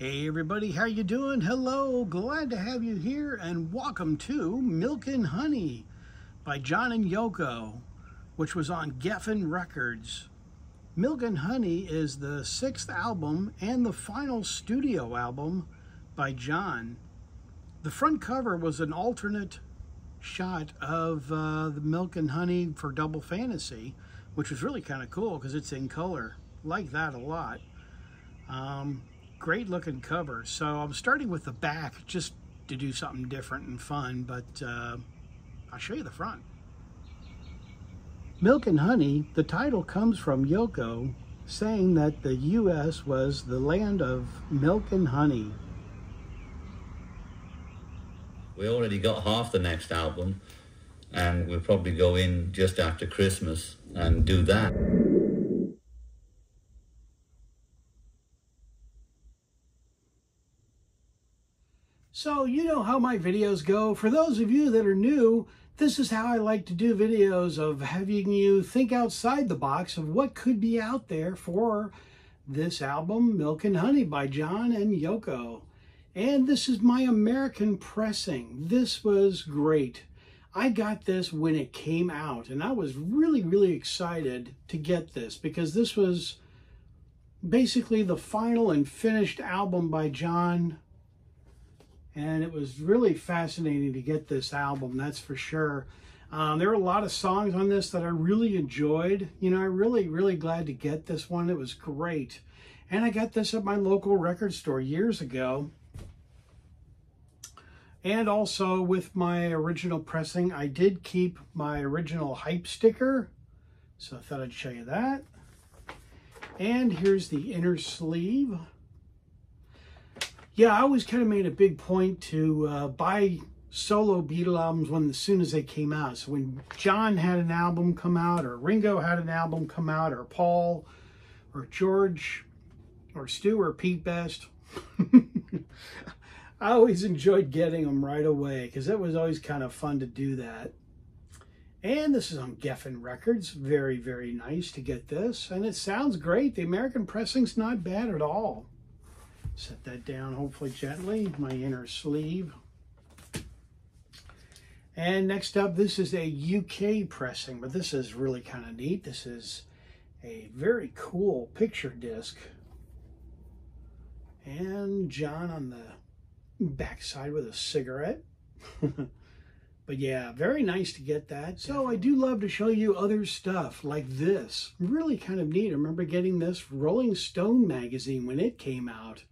Hey everybody, how you doing? Hello, glad to have you here and welcome to Milk and Honey by John and Yoko, which was on Geffen Records. Milk and Honey is the 6th album and the final studio album by John. The front cover was an alternate shot of the Milk and Honey for Double Fantasy, which was really kind of cool because it's in color. Like that a lot. Great looking cover. So I'm starting with the back just to do something different and fun, but I'll show you the front. Milk and Honey, the title comes from Yoko saying that the U.S. was the land of milk and honey. We already got half the next album, and we'll probably go in just after Christmas and do that. So you know how my videos go. For those of you that are new, this is how I like to do videos, of having you think outside the box of what could be out there for this album, Milk and Honey by John and Yoko. And this is my American pressing. This was great. I got this when it came out, and I was really excited to get this because this was basically the final and finished album by John. And it was really fascinating to get this album, that's for sure. There were a lot of songs on this that I really enjoyed. You know, I'm really glad to get this one. It was great. And I got this at my local record store years ago. And also with my original pressing, I did keep my original hype sticker. So I thought I'd show you that. And here's the inner sleeve. Yeah, I always kind of made a big point to buy solo Beatle albums as soon as they came out. So when John had an album come out, or Ringo had an album come out, or Paul, or George, or Stu, or Pete Best, I always enjoyed getting them right away because it was always kind of fun to do that. And this is on Geffen Records. Very nice to get this. And it sounds great. The American pressing's not bad at all. Set that down, hopefully gently, my inner sleeve. And next up, this is a UK pressing, but this is really kind of neat. This is a very cool picture disc. And John on the backside with a cigarette. But yeah, very nice to get that. So I do love to show you other stuff like this. Really kind of neat. I remember getting this Rolling Stone magazine when it came out.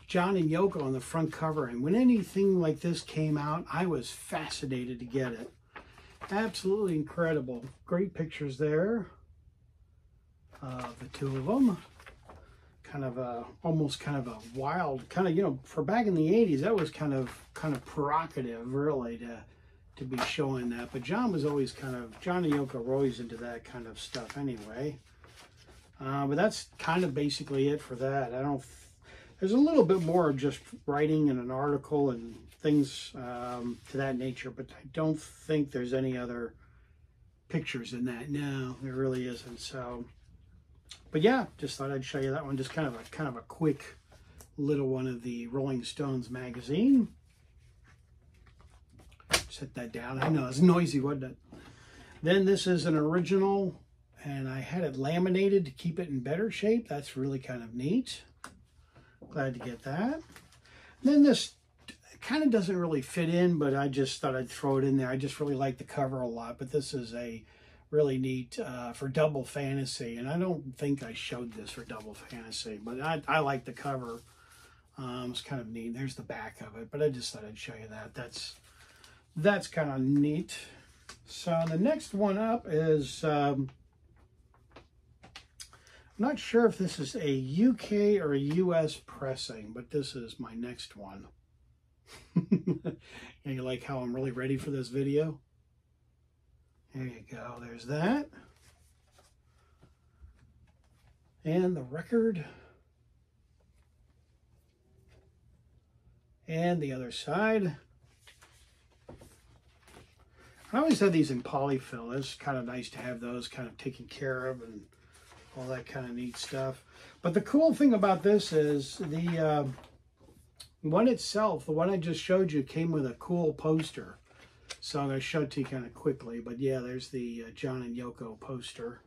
John and Yoko on the front cover, and when anything like this came out, I was fascinated to get it. Absolutely incredible. Great pictures there of the two of them. Kind of a, almost kind of a wild, kind of, you know, for back in the 80s, that was kind of provocative, really, to be showing that. But John was always John and Yoko were always into that kind of stuff anyway. But that's kind of basically it for that. There's a little bit more of just writing and an article and things to that nature, but I don't think there's any other pictures in that. No, there really isn't. So, but yeah, just thought I'd show you that one. Just kind of a quick little one of the Rolling Stones magazine. Set that down. I know it's noisy, wasn't it? Then this is an original, and I had it laminated to keep it in better shape. That's really kind of neat. Glad to get that. And then this kind of doesn't really fit in, but I just thought I'd throw it in there. I just really like the cover a lot, but this is a really neat for Double Fantasy, and I don't think I showed this for Double Fantasy, but I like the cover. It's kind of neat. There's the back of it, but I just thought I'd show you that. That's kind of neat. So the next one up is I'm not sure if this is a UK or a US pressing, but this is my next one. And you like how I'm really ready for this video? There you go, there's that. And the record. And the other side. I always had these in polyfill. It's kind of nice to have those kind of taken care of and all that kind of neat stuff. But the cool thing about this is the one itself, the one I just showed you, came with a cool poster. So I'm going to show it to you kind of quickly. But yeah, there's the John and Yoko poster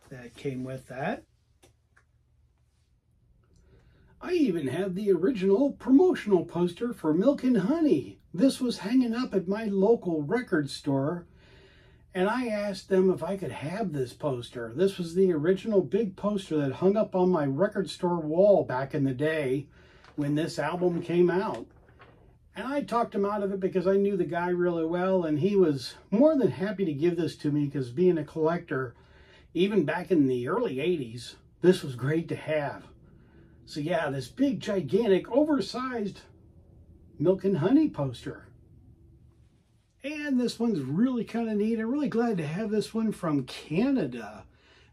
that came with that. I even have the original promotional poster for Milk and Honey. This was hanging up at my local record store, and I asked them if I could have this poster. This was the original big poster that hung up on my record store wall back in the day when this album came out. And I talked him out of it because I knew the guy really well, and he was more than happy to give this to me because being a collector, even back in the early 80s, this was great to have. So yeah, this big, gigantic, oversized Milk and Honey poster. And this one's really kind of neat. I'm really glad to have this one from Canada.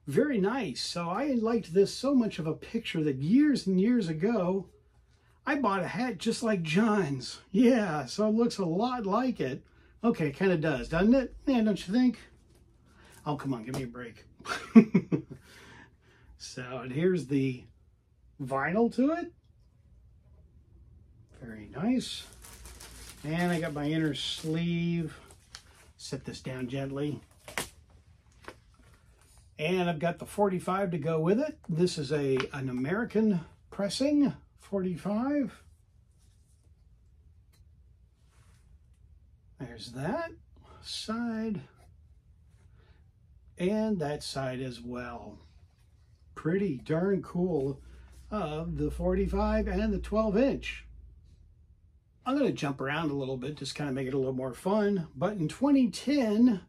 Very nice. So I liked this so much of a picture that years and years ago, I bought a hat just like John's. Yeah, so it looks a lot like it. Okay, it kind of does, doesn't it? Yeah, don't you think? Oh, come on, give me a break. So, and here's the vinyl to it. Very nice. And I got my inner sleeve. Set this down gently. And I've got the 45 to go with it. This is an American pressing 45. There's that side. And that side as well. Pretty darn cool of the 45 and the 12-inch. I'm going to jump around a little bit, just kind of make it a little more fun. But in 2010,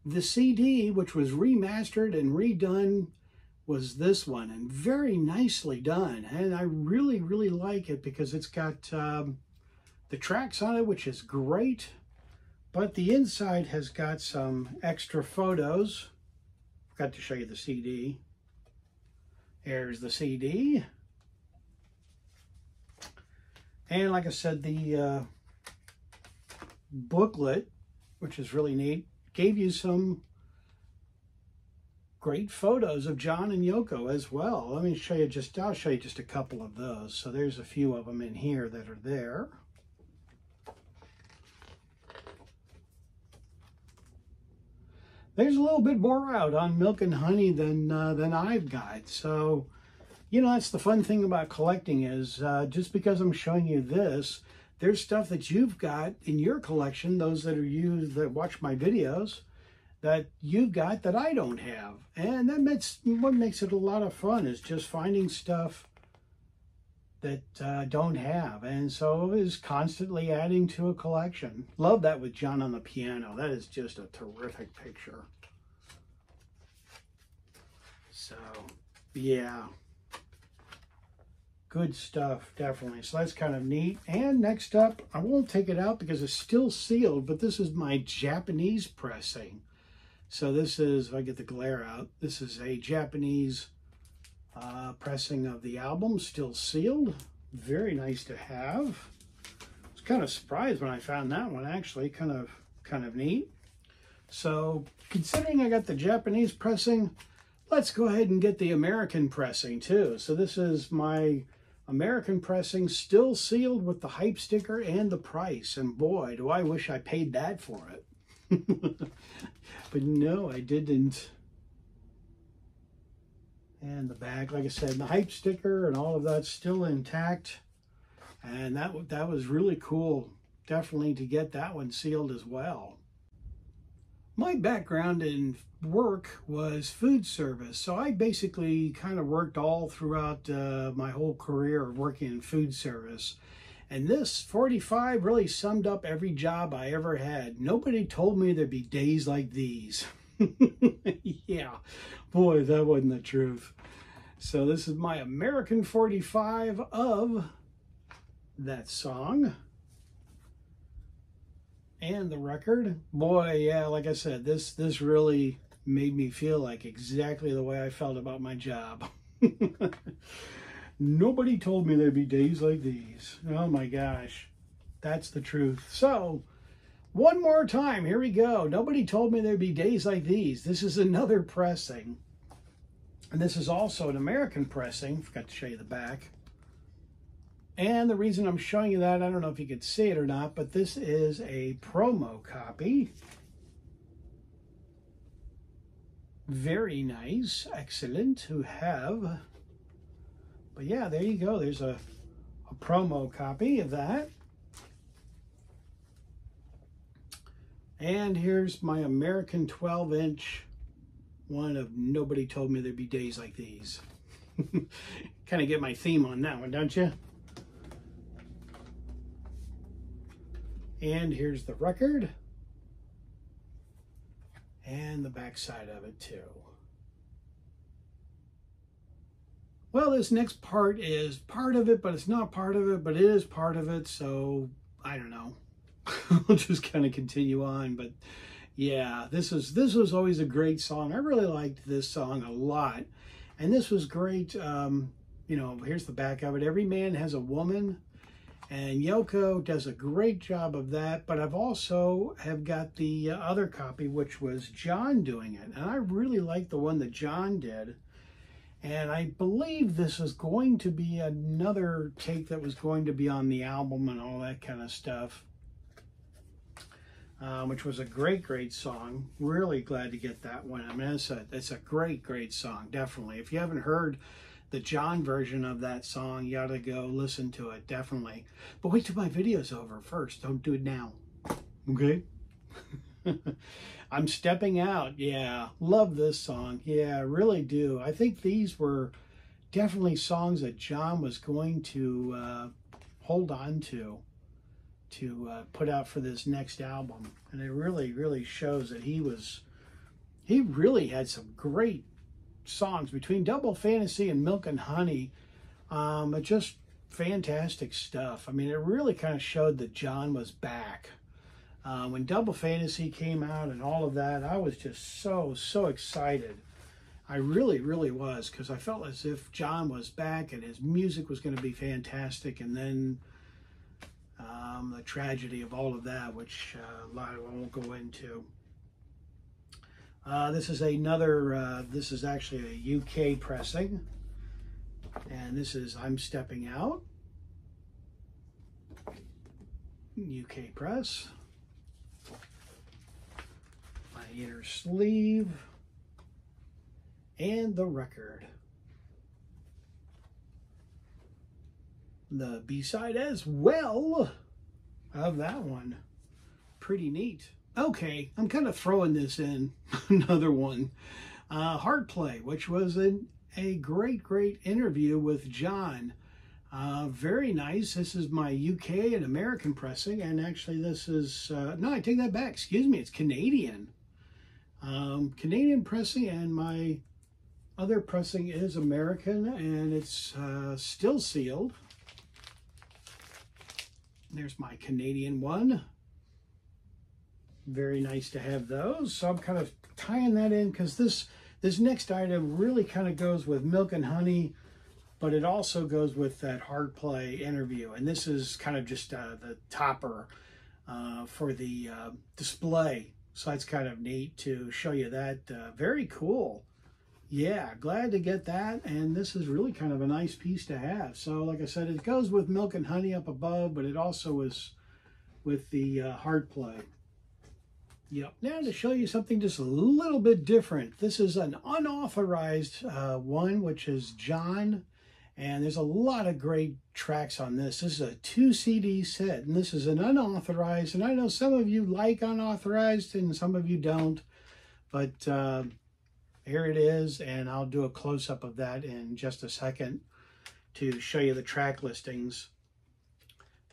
the CD, which was remastered and redone, was this one, and very nicely done. And I really, really like it because it's got the tracks on it, which is great. But the inside has got some extra photos. Forgot to show you the CD. Here's the CD. And like I said, the booklet, which is really neat, gave you some great photos of John and Yoko as well. Let me show you I'll show you just a couple of those. So there's a few of them in here that are there. There's a little bit more out on Milk and Honey than I've got. So, you know, that's the fun thing about collecting is just because I'm showing you this, there's stuff that you've got in your collection, those that that watch my videos, that you've got that I don't have. And what makes it a lot of fun is just finding stuff that don't have. And so is constantly adding to a collection. Love that with John on the piano. That is just a terrific picture. So, yeah. Good stuff, definitely. So that's kind of neat. And next up, I won't take it out because it's still sealed, but this is my Japanese pressing. So this is, if I get the glare out, this is a Japanese pressing of the album, still sealed. Very nice to have. I was kind of surprised when I found that one, actually. Kind of neat. So, considering I got the Japanese pressing, let's go ahead and get the American pressing too. So this is my American pressing, still sealed with the hype sticker and the price. And boy, do I wish I paid that for it. But no, I didn't. And the back, like I said, the hype sticker and all of that's still intact. And that was really cool, definitely, to get that one sealed as well. My background in work was food service, so I basically kind of worked all throughout my whole career of working in food service. And this 45 really summed up every job I ever had. Nobody told me there'd be days like these. Yeah, boy, that wasn't the truth. So this is my American 45 of that song. And the record, boy, yeah, like I said, this really made me feel like exactly the way I felt about my job. Nobody told me there'd be days like these. Oh my gosh, that's the truth. So, one more time, here we go. Nobody told me there'd be days like these. This is another pressing. And this is also an American pressing. Forgot to show you the back. And the reason I'm showing you that, I don't know if you could see it or not, but this is a promo copy. Very nice, excellent to have. But yeah, there you go. There's a promo copy of that. And here's my American 12-inch one of Nobody Told Me There'd Be Days Like These. Kind of get my theme on that one, don't you? And here's the record. And the back side of it too. Well, this next part is part of it, but it's not part of it, but it is part of it, so I don't know. I'll just kind of continue on, but yeah, this was always a great song. I really liked this song a lot, and this was great. You know, here's the back of it. Every man has a woman, and Yoko does a great job of that, but I've also have got the other copy, which was John doing it, and I really like the one that John did. And I believe this is going to be another take that was going to be on the album and all that kind of stuff. Which was a great song. Really glad to get that one. I mean, it's a great song, definitely. If you haven't heard the John version of that song, you ought to go listen to it, definitely. But wait till my video's over first. Don't do it now. Okay? I'm Stepping Out. Yeah, love this song. Yeah, really do. I think these were definitely songs that John was going to hold on to put out for this next album. And it really shows that he really had some great songs between Double Fantasy and Milk and Honey. Just fantastic stuff. I mean, it really kind of showed that John was back. When Double Fantasy came out and all of that, I was just so excited. I really was, because I felt as if John was back and his music was going to be fantastic. And then the tragedy of all of that, which a lot I won't go into. This is another, this is actually a UK pressing, and this is I'm Stepping Out, UK press. My inner sleeve, and the record. The B-side as well of that one. Pretty neat. Okay, I'm kind of throwing this in. Another one. Hard Play, which was a great interview with John. Very nice. This is my UK and American pressing, and actually this is, no, I take that back. Excuse me, it's Canadian. Canadian pressing, and my other pressing is American, and it's still sealed. There's my Canadian one. Very nice to have those. So I'm kind of tying that in, because this next item really kind of goes with Milk and Honey, but it also goes with that Hard Play interview. And this is kind of just the topper for the display. So that's kind of neat to show you that. Very cool. Yeah, glad to get that. And this is really kind of a nice piece to have. So like I said, it goes with Milk and Honey up above, but it also is with the Hard Play. Yep. Now to show you something just a little bit different. This is an unauthorized one, which is John. And there's a lot of great tracks on this. This is a 2 CD set, and this is an unauthorized. And I know some of you like unauthorized and some of you don't. But here it is, and I'll do a close-up of that in just a second to show you the track listings.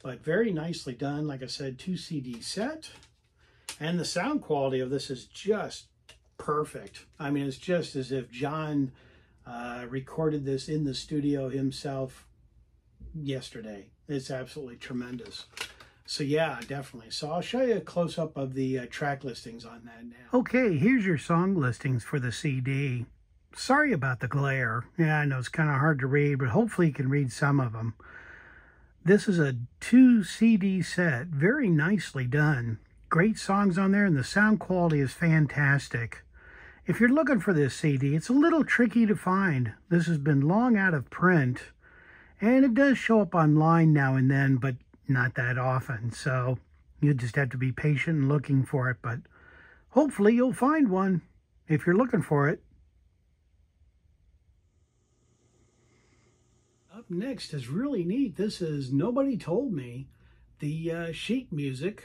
But very nicely done. Like I said, 2 CD set. And the sound quality of this is just perfect. I mean, it's just as if John recorded this in the studio himself yesterday. It's absolutely tremendous. So yeah, definitely. So I'll show you a close-up of the track listings on that now. Okay, here's your song listings for the CD. Sorry about the glare. Yeah, I know it's kind of hard to read, but hopefully you can read some of them. This is a 2 CD set. Very nicely done. Great songs on there, and the sound quality is fantastic. If you're looking for this CD, it's a little tricky to find. This has been long out of print, And it does show up online now and then, but not that often. So you just have to be patient and looking for it. But hopefully you'll find one if you're looking for it. Up next is really neat. This is Nobody Told Me, the sheet music.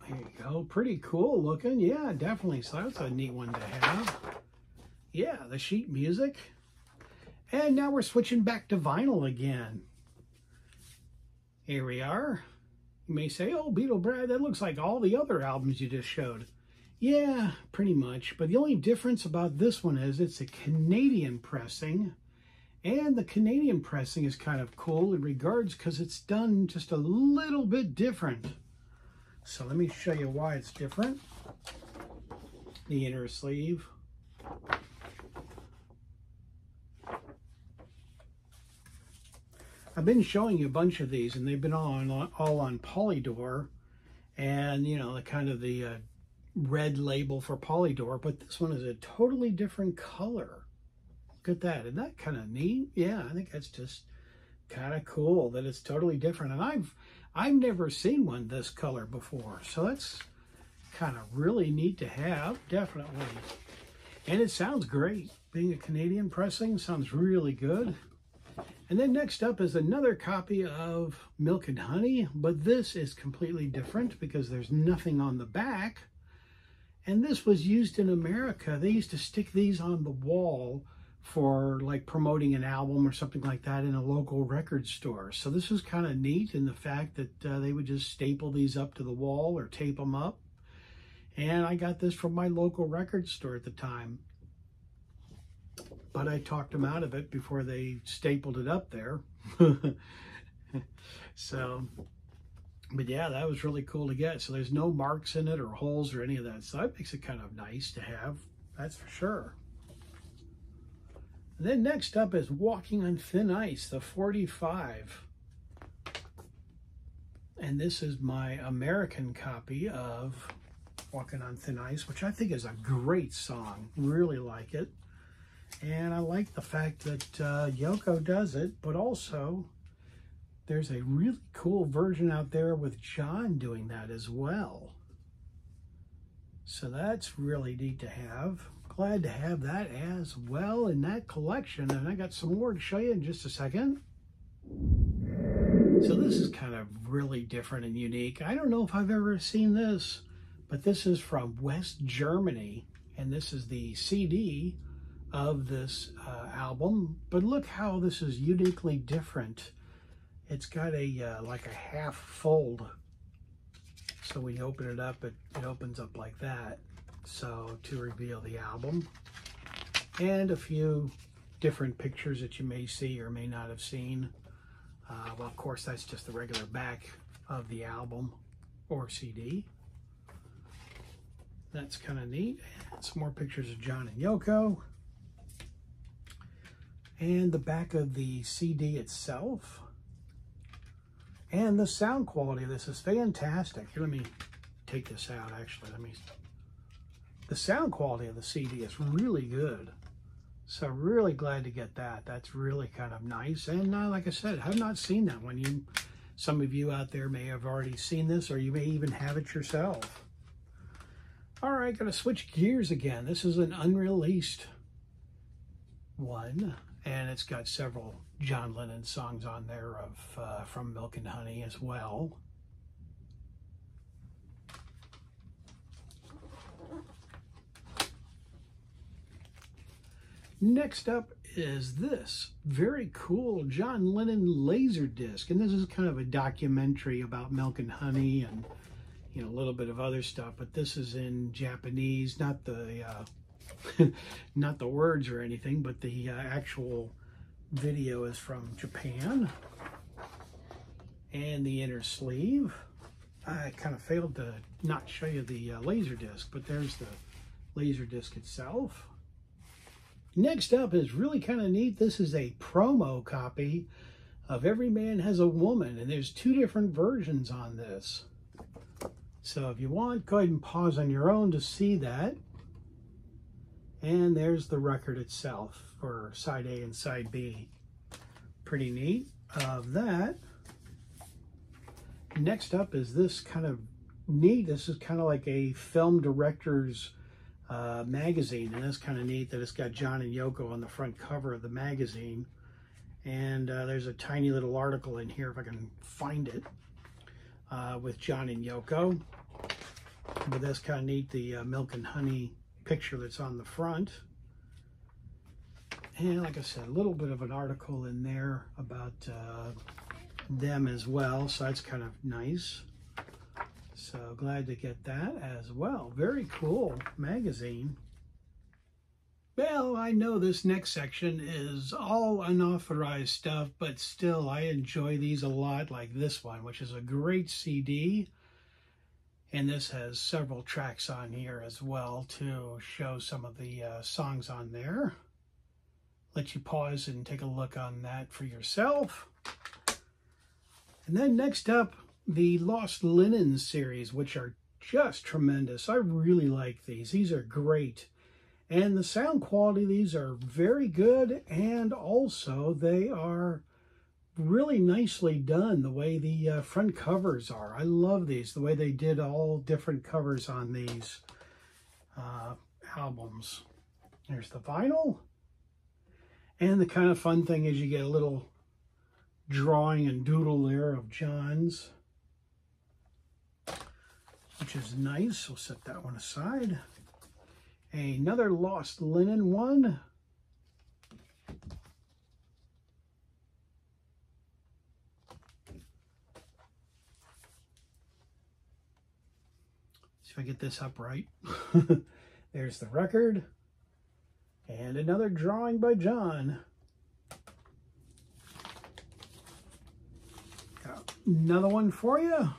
There you go. Pretty cool looking. Yeah, definitely. So that's a neat one to have. Yeah, the sheet music. And now we're switching back to vinyl again. Here we are. You may say, oh, Beatle Brad, that looks like all the other albums you just showed. Yeah, pretty much. But the only difference about this one is it's a Canadian pressing. And the Canadian pressing is kind of cool in regards because it's done just a little bit different. So let me show you why it's different. The inner sleeve. I've been showing you a bunch of these, and they've been all on Polydor, and you know, the red label for Polydor. But this one is a totally different color. Look at that! Isn't that kind of neat? Yeah, I think that's just kind of cool that it's totally different. And I've never seen one this color before, so that's kind of really neat to have, definitely. And it sounds great. Being a Canadian pressing, sounds really good. And then next up is another copy of Milk and Honey, but this is completely different because there's nothing on the back. And this was used in America. They used to stick these on the wall for like promoting an album or something like that in a local record store. So this was kind of neat in the fact that they would just staple these up to the wall or tape them up. And I got this from my local record store at the time. But I talked them out of it before they stapled it up there. So, but yeah, that was really cool to get. So there's no marks in it or holes or any of that. So that makes it kind of nice to have, that's for sure. And then next up is Walking on Thin Ice, the 45. And this is my American copy of Walking on Thin Ice, which I think is a great song. Really like it. And I like the fact that Yoko does it, but also there's a really cool version out there with John doing that as well. So that's really neat to have. Glad to have that as well in that collection. And I got some more to show you in just a second. So this is kind of really different and unique. I don't know if I've ever seen this, but this is from West Germany. And this is the CD of this album. But look how this is uniquely different. It's got a like a half fold. So when you open it up, it opens up like that. So to reveal the album, and a few different pictures that you may see or may not have seen. Well, of course, that's just the regular back of the album or CD. That's kind of neat. And some more pictures of John and Yoko. And the back of the CD itself. And the sound quality of this is fantastic. Here, let me take this out, actually. The sound quality of the CD is really good. So really glad to get that. That's really kind of nice. And like I said, I have not seen that one. Some of you out there may have already seen this, or you may even have it yourself. All right, gonna switch gears again. This is an unreleased one, and it's got several John Lennon songs on there from Milk and Honey as well. Next up is this very cool John Lennon Laserdisc, and this is kind of a documentary about Milk and Honey and a little bit of other stuff, but this is in Japanese, not the not the words or anything, but the actual video is from Japan. And the inner sleeve, I kind of failed to not show you the Laserdisc, but there's the Laserdisc itself. Next up is really kind of neat. This is a promo copy of Every Man Has a Woman, and there's two different versions on this. So if you want, go ahead and pause on your own to see that. And there's the record itself for side A and side B. Pretty neat. Of that, next up is this kind of neat. This is kind of like a film director's magazine, and it's kind of neat that it's got John and Yoko on the front cover of the magazine. And there's a tiny little article in here, if I can find it, with John and Yoko. But that's kind of neat, the milk and honey picture that's on the front. And like I said, a little bit of an article in there about them as well, so that's kind of nice. So glad to get that as well. Very cool magazine. Well, I know this next section is all unauthorized stuff, but still I enjoy these a lot, like this one, which is a great CD. And this has several tracks on here as well to show some of the songs on there. Let you pause and take a look on that for yourself. And then next up, the Lost Lennon series, which are just tremendous. I really like these. These are great. And the sound quality of these are very good, and also they are really nicely done, the way the front covers are. I love these, the way they did all different covers on these albums. There's the vinyl. And the kind of fun thing is you get a little drawing and doodle there of John's, which is nice. We'll set that one aside. Another Lost Lennon one. See if I get this up right. There's the record. And another drawing by John. Got another one for you.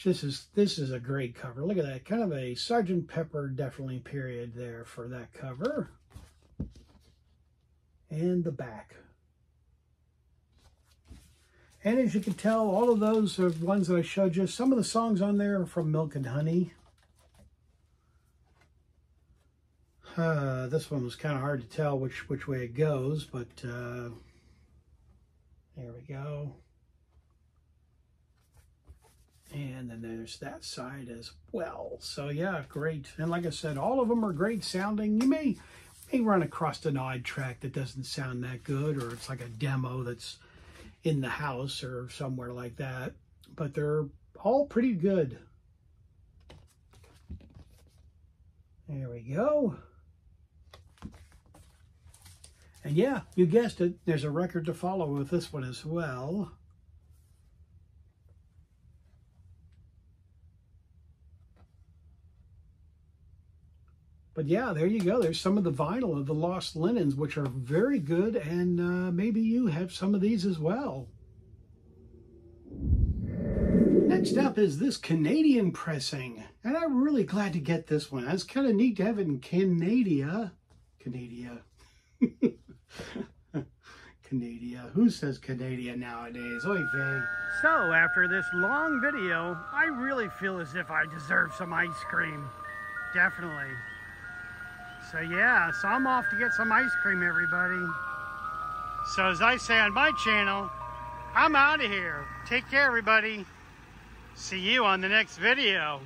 This is a great cover. Look at that. Kind of a Sgt. Pepper definitely period there for that cover. And the back. And as you can tell, all of those are ones that I showed you. Some of the songs on there are from Milk and Honey. This one was kind of hard to tell which way it goes, but there we go. And then there's that side as well. So yeah, great. And like I said, all of them are great sounding. You may run across an odd track that doesn't sound that good, or it's like a demo that's in the house or somewhere like that. But they're all pretty good. There we go. And yeah, you guessed it, there's a record to follow with this one as well. But yeah, there you go. There's some of the vinyl of the Lost Lennons, which are very good, and maybe you have some of these as well. Next up is this Canadian pressing, and I'm really glad to get this one. It's kind of neat to have it in Canada. Canada. Who says Canada nowadays? Oy vey. So after this long video, I really feel as if I deserve some ice cream. Definitely. So yeah, so I'm off to get some ice cream, everybody. So as I say on my channel, I'm out of here. Take care, everybody. See you on the next video.